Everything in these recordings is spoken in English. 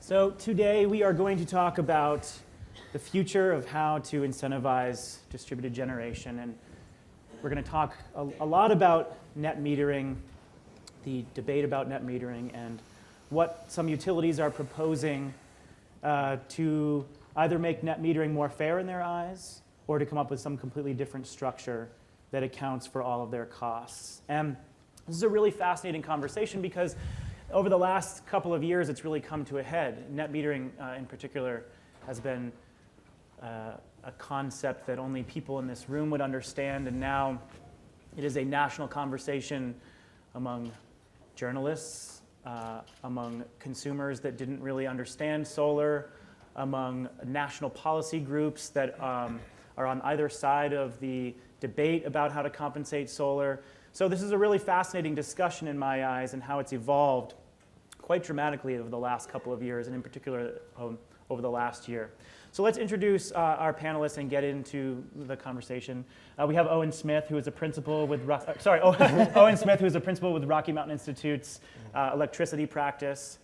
So today we are going to talk about the future of how to incentivize distributed generation, and we're going to talk a lot about net metering, the debate about net metering, and what some utilities are proposing to either make net metering more fair in their eyes or to come up with some completely different structure that accounts for all of their costs. And this is a really fascinating conversation because over the last couple of years, it's really come to a head. Net metering, in particular, has been a concept that only people in this room would understand, and now it is a national conversation among journalists, among consumers that didn't really understand solar, among national policy groups that are on either side of the debate about how to compensate solar. So this is a really fascinating discussion in my eyes and how it's evolved quite dramatically over the last couple of years, and in particular over the last year. So let's introduce our panelists and get into the conversation. We have Owen Smith, who is a principal with Owen Smith, who is a principal with Rocky Mountain Institute's electricity practice.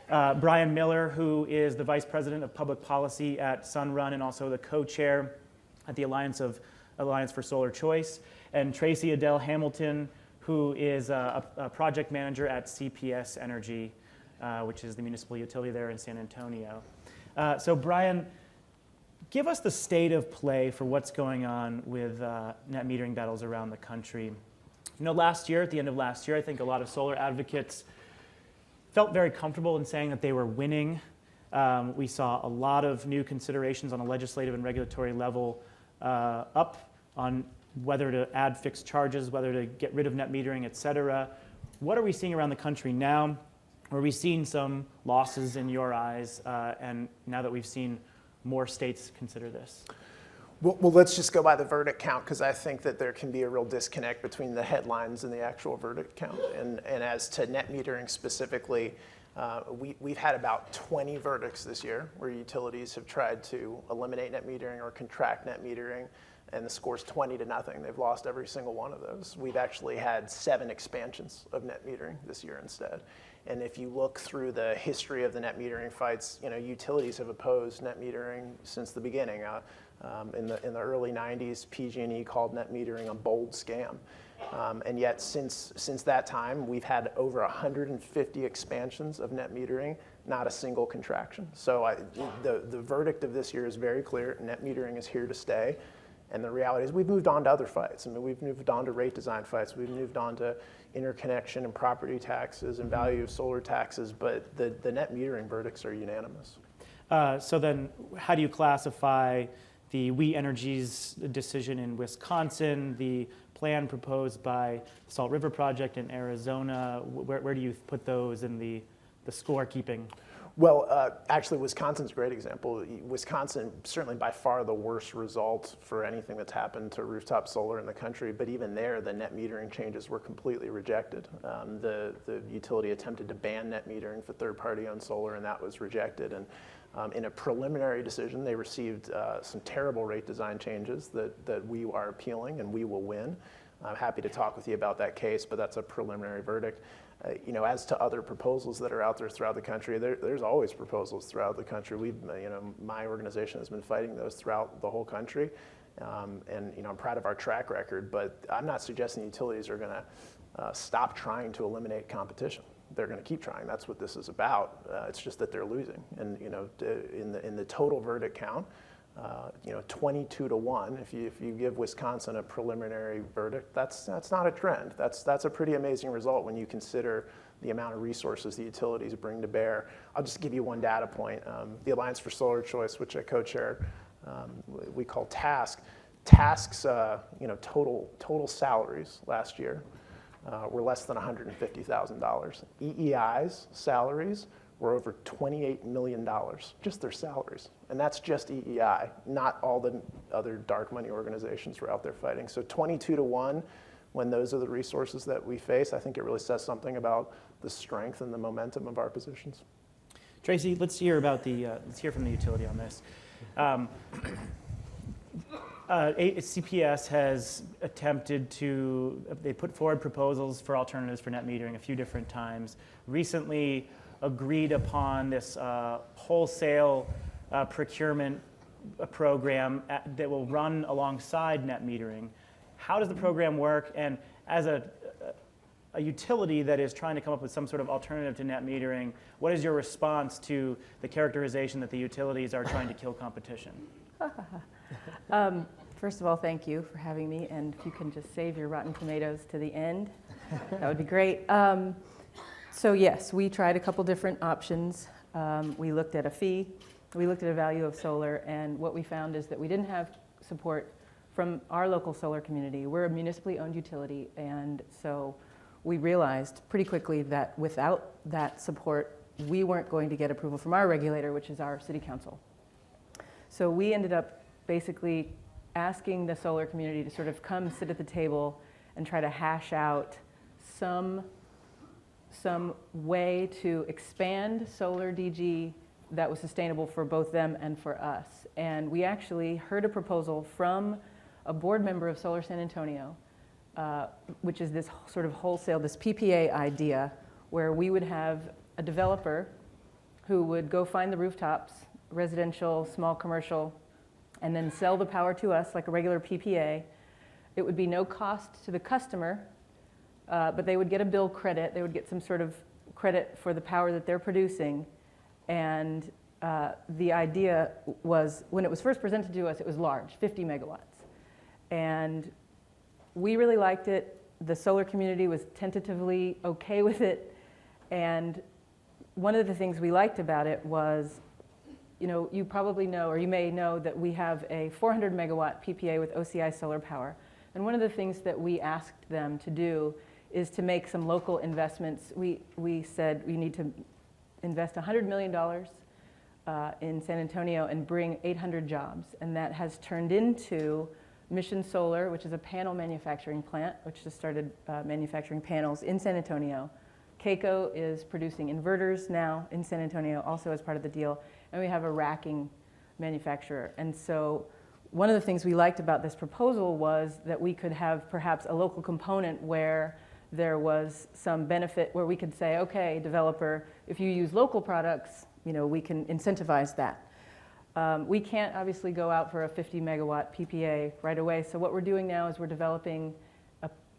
Brian Miller, who is the vice president of public policy at Sunrun and also the co-chair at the Alliance for Solar Choice, and Tracy Adele Hamilton, who is a project manager at CPS Energy, which is the municipal utility there in San Antonio. So Brian, give us the state of play for what's going on with net metering battles around the country. You know, at the end of last year, I think a lot of solar advocates felt very comfortable in saying that they were winning. We saw a lot of new considerations on a legislative and regulatory level up on whether to add fixed charges, whether to get rid of net metering, et cetera. What are we seeing around the country now? Are we seeing some losses in your eyes, and now that we've seen more states consider this? Well, let's just go by the verdict count, because I think that there can be a real disconnect between the headlines and the actual verdict count. And as to net metering specifically, we've had about 20 verdicts this year where utilities have tried to eliminate net metering or contract net metering, and the score's 20-0. They've lost every single one of those. We've actually had 7 expansions of net metering this year instead. And if you look through the history of the net metering fights, utilities have opposed net metering since the beginning. In the early 90s, PG&E called net metering a bold scam. And yet since that time, we've had over 150 expansions of net metering, not a single contraction. So the verdict of this year is very clear. Net metering is here to stay. And the reality is we've moved on to other fights. I mean, we've moved on to rate design fights. We've moved on to interconnection and property taxes and value of solar taxes. But the net metering verdicts are unanimous. So then how do you classify the We Energy's decision in Wisconsin, the plan proposed by the Salt River Project in Arizona? Where do you put those in the scorekeeping? Well, actually, Wisconsin's a great example. Wisconsin, certainly by far the worst result for anything that's happened to rooftop solar in the country, but even there, the net metering changes were completely rejected. The utility attempted to ban net metering for third-party owned solar, and that was rejected. And in a preliminary decision, they received some terrible rate design changes that we are appealing, and we will win. I'm happy to talk with you about that case, but that's a preliminary verdict. As to other proposals that are out there throughout the country, there's always proposals throughout the country. My organization has been fighting those throughout the whole country, and I'm proud of our track record. But I'm not suggesting utilities are going to stop trying to eliminate competition. They're going to keep trying. That's what this is about. It's just that they're losing. And in the total verdict count, 22-1. If you give Wisconsin a preliminary verdict, that's not a trend. That's a pretty amazing result when you consider the amount of resources the utilities bring to bear. I'll just give you one data point. The Alliance for Solar Choice, which I co-chair, we call TASK's total salaries last year were less than $150,000. EEI's salaries were over $28 million, just their salaries. And that's just EEI, not all the other dark money organizations who are out there fighting. So 22-1, when those are the resources that we face, I think it really says something about the strength and the momentum of our positions. Tracy, let's hear from the utility on this. CPS has attempted they put forward proposals for alternatives for net metering a few different times. Recently, agreed upon this wholesale procurement program that will run alongside net metering. How does the program work? And as a utility that is trying to come up with some sort of alternative to net metering, what is your response to the characterization that the utilities are trying to kill competition? First of all, thank you for having me, and if you can just save your rotten tomatoes to the end, that would be great. So yes, we tried a couple different options. We looked at a fee, we looked at a value of solar, and what we found is that we didn't have support from our local solar community. We're a municipally owned utility, and so we realized pretty quickly that without that support, we weren't going to get approval from our regulator, which is our city council. So we ended up basically asking the solar community to sort of come sit at the table and try to hash out some way to expand solar DG that was sustainable for both them and for us. And we actually heard a proposal from a board member of Solar San Antonio, which is this sort of wholesale, this PPA idea, where we would have a developer who would go find the rooftops, residential, small commercial, and then sell the power to us like a regular PPA. It would be no cost to the customer, but they would get a bill credit. They would get some sort of credit for the power that they're producing. And the idea was, when it was first presented to us, it was large, 50 megawatts. And we really liked it. The solar community was tentatively okay with it. And one of the things we liked about it was, you know, you probably know, or you may know, that we have a 400 megawatt PPA with OCI Solar Power. And one of the things that we asked them to do is to make some local investments. We said we need to invest $100 million in San Antonio and bring 800 jobs. And that has turned into Mission Solar, which is a panel manufacturing plant, which just started manufacturing panels in San Antonio. Keiko is producing inverters now in San Antonio, also as part of the deal. And we have a racking manufacturer. And so one of the things we liked about this proposal was that we could have perhaps a local component where there was some benefit, where we could say, okay, developer, if you use local products, you know, we can incentivize that. We can't obviously go out for a 50 megawatt PPA right away. So what we're doing now is we're developing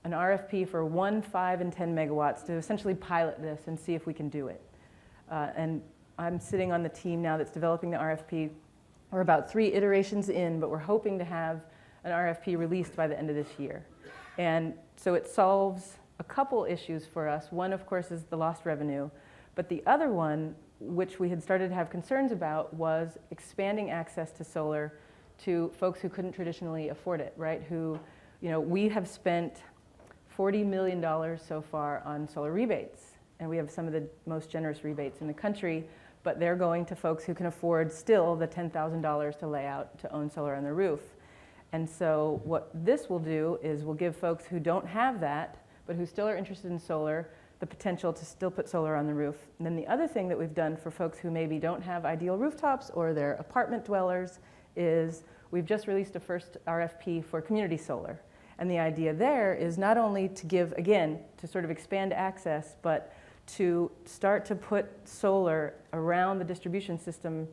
an RFP for 1, 5, and 10 megawatts to essentially pilot this and see if we can do it. And I'm sitting on the team now that's developing the RFP. We're about 3 iterations in, but we're hoping to have an RFP released by the end of this year. And so it solves a couple issues for us. One, of course, is the lost revenue. But the other one, which we had started to have concerns about, was expanding access to solar to folks who couldn't traditionally afford it, right? Who, you know, we have spent $40 million so far on solar rebates. And we have some of the most generous rebates in the country, but they're going to folks who can afford still the $10,000 to lay out to own solar on their roof. And so what this will do is we'll give folks who don't have that, but who still are interested in solar, the potential to still put solar on the roof. And then the other thing that we've done for folks who maybe don't have ideal rooftops or they're apartment dwellers is we've just released a first RFP for community solar. And the idea there is not only to give, again, to sort of expand access, but to start to put solar around the distribution system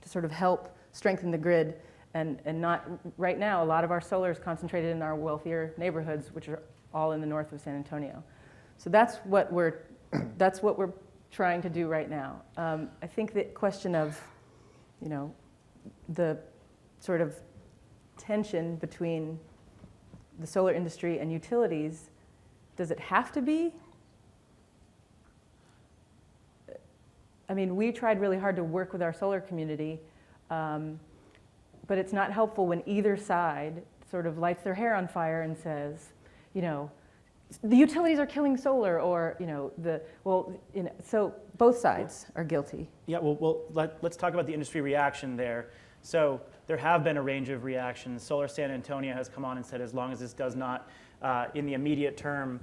to sort of help strengthen the grid. And not, right now, a lot of our solar is concentrated in our wealthier neighborhoods, which are all in the north of San Antonio. So that's what we're trying to do right now. I think the question of, you know, the sort of tension between the solar industry and utilities, does it have to be? I mean, we tried really hard to work with our solar community, but it's not helpful when either side sort of lights their hair on fire and says, you know, the utilities are killing solar, or, you know, so both sides are guilty. Yeah, well, let's talk about the industry reaction there. So there have been a range of reactions. Solar San Antonio has come on and said, as long as this does not, in the immediate term,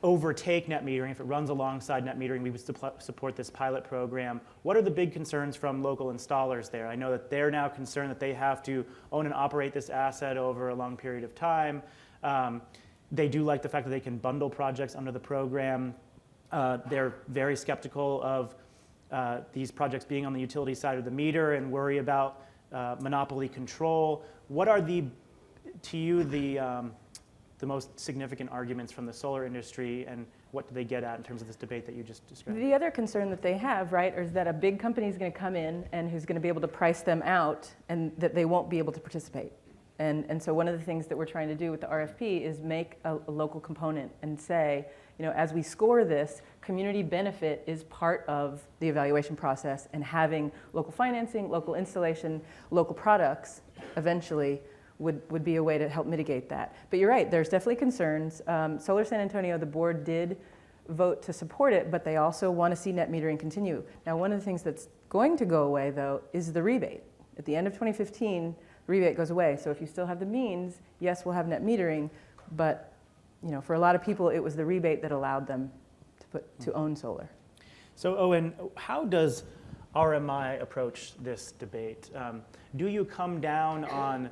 overtake net metering, if it runs alongside net metering, we would support this pilot program. What are the big concerns from local installers there? I know that they're now concerned that they have to own and operate this asset over a long period of time. They do like the fact that they can bundle projects under the program. They're very skeptical of these projects being on the utility side of the meter and worry about monopoly control. What are to you, the most significant arguments from the solar industry, and what do they get at in terms of this debate that you just described? The other concern that they have, right, is that a big company is going to come in and who's going to be able to price them out, and that they won't be able to participate. And so one of the things that we're trying to do with the RFP is make a local component and say, you know, as we score this, community benefit is part of the evaluation process, and having local financing, local installation, local products eventually would be a way to help mitigate that. But you're right, there's definitely concerns. Solar San Antonio, the board did vote to support it, but they also want to see net metering continue. Now, one of the things that's going to go away, though, is the rebate. At the end of 2015, the rebate goes away. So if you still have the means, yes, we'll have net metering, but you know, for a lot of people, it was the rebate that allowed them to own solar. So Owen, how does RMI approach this debate? Do you come down on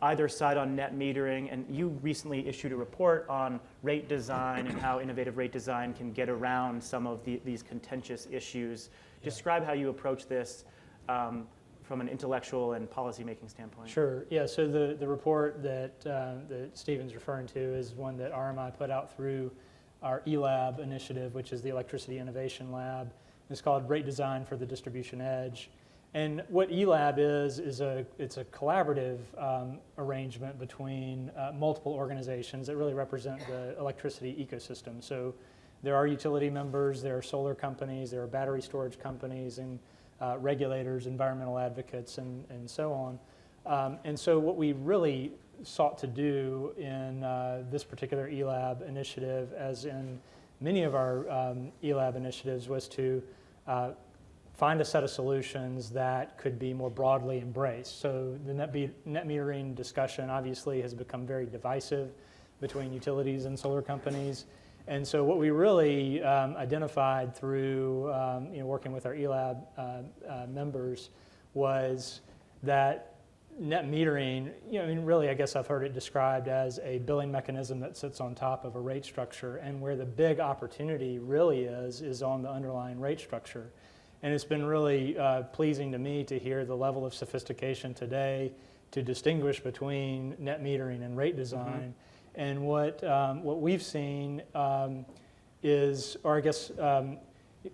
either side on net metering? And you recently issued a report on rate design and how innovative rate design can get around some of these contentious issues. Describe how you approach this from an intellectual and policymaking standpoint. Sure. Yeah. So the report that Stephen's referring to is one that RMI put out through our eLab initiative, which is the Electricity Innovation Lab. It's called Rate Design for the Distribution Edge. And what eLab is it's a collaborative arrangement between multiple organizations that really represent the electricity ecosystem. So there are utility members, there are solar companies, there are battery storage companies, and regulators, environmental advocates, and so on. And so what we really sought to do in this particular eLab initiative, as in many of our eLab initiatives, was to find a set of solutions that could be more broadly embraced. So the net metering discussion obviously has become very divisive between utilities and solar companies. And so what we really identified through working with our eLab members was that net metering, really I guess I've heard it described as a billing mechanism that sits on top of a rate structure, and where the big opportunity really is on the underlying rate structure. And it's been really pleasing to me to hear the level of sophistication today to distinguish between net metering and rate design. Mm-hmm. And what we've seen is, or I guess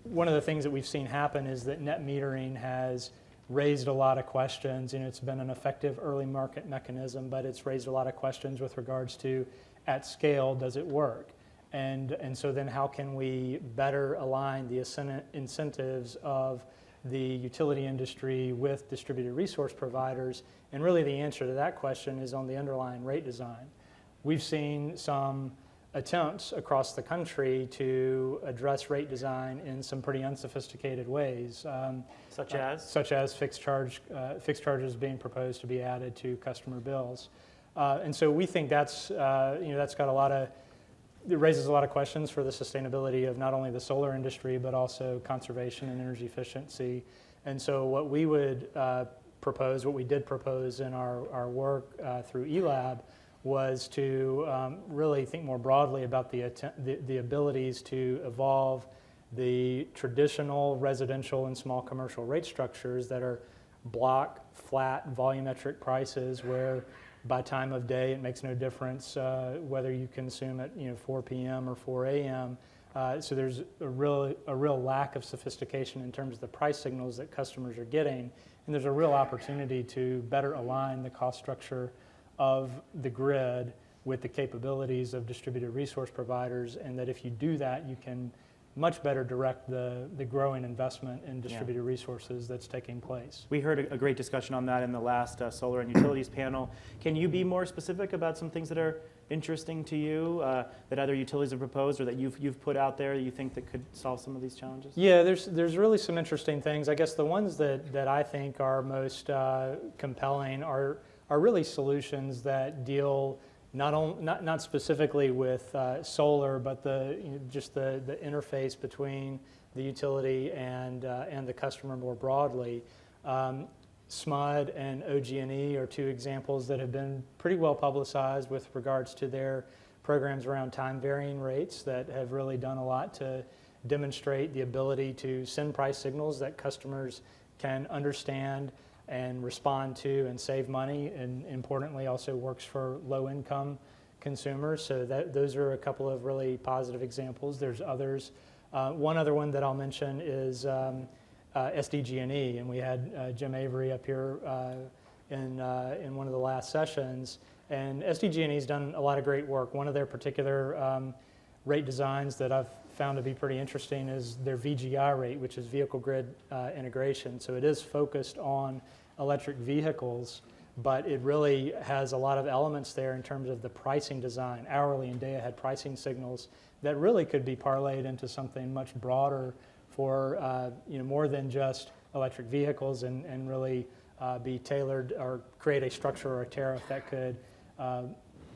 one of the things that we've seen happen is that net metering has raised a lot of questions. It's been an effective early market mechanism, but it's raised a lot of questions with regards to, at scale, does it work? And so then how can we better align the incentives of the utility industry with distributed resource providers? And really the answer to that question is on the underlying rate design. We've seen some attempts across the country to address rate design in some pretty unsophisticated ways. Such as? Such as fixed charges being proposed to be added to customer bills. And so we think that's got it raises a lot of questions for the sustainability of not only the solar industry, but also conservation and energy efficiency. And so what we would propose, what we did propose in our work through eLab, was to really think more broadly about the abilities to evolve the traditional residential and small commercial rate structures that are block, flat, volumetric prices, where by time of day, it makes no difference whether you consume at 4 p.m. or 4 a.m. So there's a real lack of sophistication in terms of the price signals that customers are getting, and there's a real opportunity to better align the cost structure of the grid with the capabilities of distributed resource providers, and that if you do that, you can much better direct the growing investment in distributed resources that's taking place. We heard a great discussion on that in the last Solar and Utilities panel. Can you be more specific about some things that are interesting to you that other utilities have proposed or that you've put out there that you think that could solve some of these challenges? Yeah, there's really some interesting things. I guess the ones that I think are most compelling are really solutions that deal not specifically with solar, but just the interface between the utility and the customer more broadly. SMUD and OG&E are two examples that have been pretty well publicized with regards to their programs around time varying rates that have really done a lot to demonstrate the ability to send price signals that customers can understand and respond to and save money, and importantly also works for low-income consumers. So those are a couple of really positive examples. There's others. One other one that I'll mention is SDG&E, and we had Jim Avery up here in one of the last sessions. And SDG&E has done a lot of great work. One of their particular rate designs that I've found to be pretty interesting is their VGI rate, which is vehicle grid integration. So it is focused on electric vehicles, but it really has a lot of elements there in terms of the pricing design, hourly and day-ahead pricing signals that really could be parlayed into something much broader for more than just electric vehicles, and really be tailored or create a structure or a tariff that could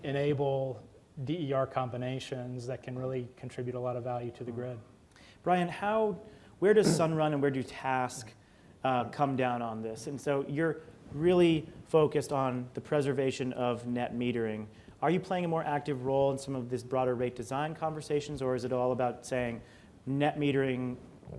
enable DER combinations that can really contribute a lot of value to the grid. Brian, where does Sunrun and where do Task come down on this? And so you're really focused on the preservation of net metering. Are you playing a more active role in some of this broader rate design conversations, or is it all about saying net metering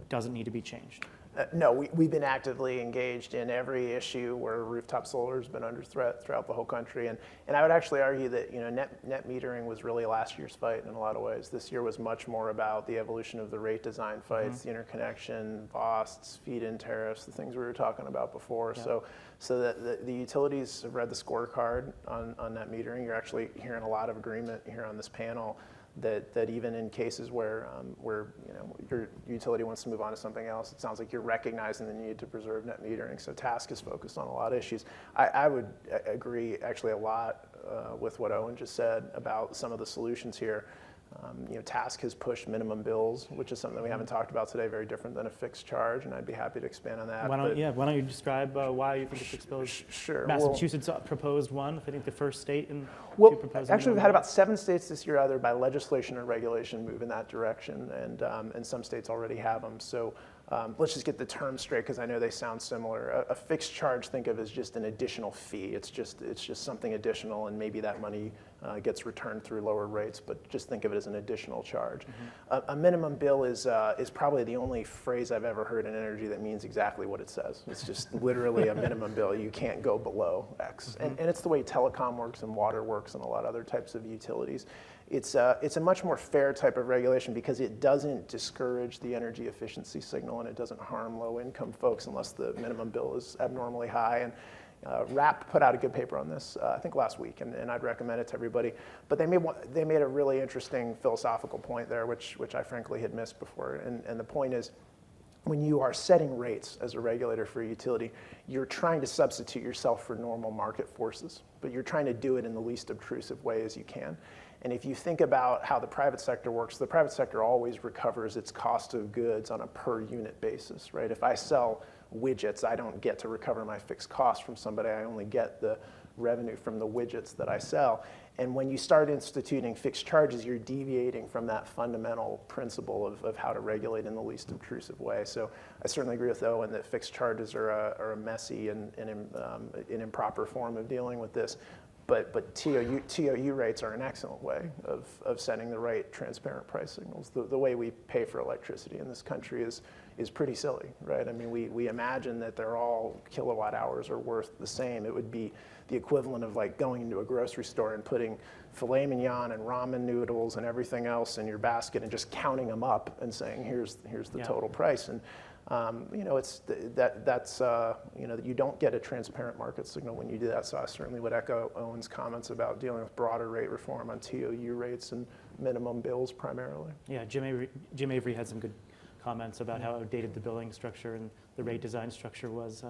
doesn't need to be changed? No, we've been actively engaged in every issue where rooftop solar has been under threat throughout the whole country. And I would actually argue that net metering was really last year's fight in a lot of ways. This year was much more about the evolution of the rate design fights, the interconnection, VOSTs, feed-in tariffs, the things we were talking about before. Yeah. So that the utilities have read the scorecard on net metering. You're actually hearing a lot of agreement here on this panel that even in cases where your utility wants to move on to something else, it sounds like you're recognizing the need to preserve net metering. So Task is focused on a lot of issues. I would agree actually a lot with what Owen just said about some of the solutions here. Task has pushed minimum bills, which is something that we haven't talked about today, very different than a fixed charge, and I'd be happy to expand on that. Why don't you describe why you think a fixed bill is? Sure. Massachusetts proposed one, I think the first state to propose. Actually, we've had about 7 states this year, either by legislation or regulation, move in that direction, and some states already have them. So let's just get the terms straight, because I know they sound similar. A fixed charge, think of as just an additional fee. It's just something additional, and maybe that money gets returned through lower rates, but just think of it as an additional charge. A minimum bill is probably the only phrase I've ever heard in energy that means exactly what it says. It's just literally a minimum bill. You can't go below X. And it's the way telecom works and water works and a lot of other types of utilities. It's a much more fair type of regulation because it doesn't discourage the energy efficiency signal, and it doesn't harm low-income folks unless the minimum bill is abnormally high. And RAP put out a good paper on this, I think last week, and I'd recommend it to everybody. But they made a really interesting philosophical point there, which I frankly had missed before. And the point is, when you are setting rates as a regulator for a utility, you're trying to substitute yourself for normal market forces, but you're trying to do it in the least obtrusive way as you can. And if you think about how the private sector works, the private sector always recovers its cost of goods on a per unit basis, right? If I sell widgets, I don't get to recover my fixed cost from somebody. I only get the revenue from the widgets that I sell. And when you start instituting fixed charges, you're deviating from that fundamental principle of how to regulate in the least obtrusive way. So I certainly agree with Owen that fixed charges are a messy and an improper form of dealing with this. But TOU rates are an excellent way of setting the right transparent price signals. The way we pay for electricity in this country is pretty silly, right? I mean, we imagine that they're all kilowatt hours are worth the same. It would be the equivalent of like going into a grocery store and putting filet mignon and ramen noodles and everything else in your basket and just counting them up and saying, here's the total price. And you don't get a transparent market signal when you do that. So I certainly would echo Owen's comments about dealing with broader rate reform on TOU rates and minimum bills primarily. Yeah, Jim Avery had some good comments about how outdated the billing structure and the rate design structure was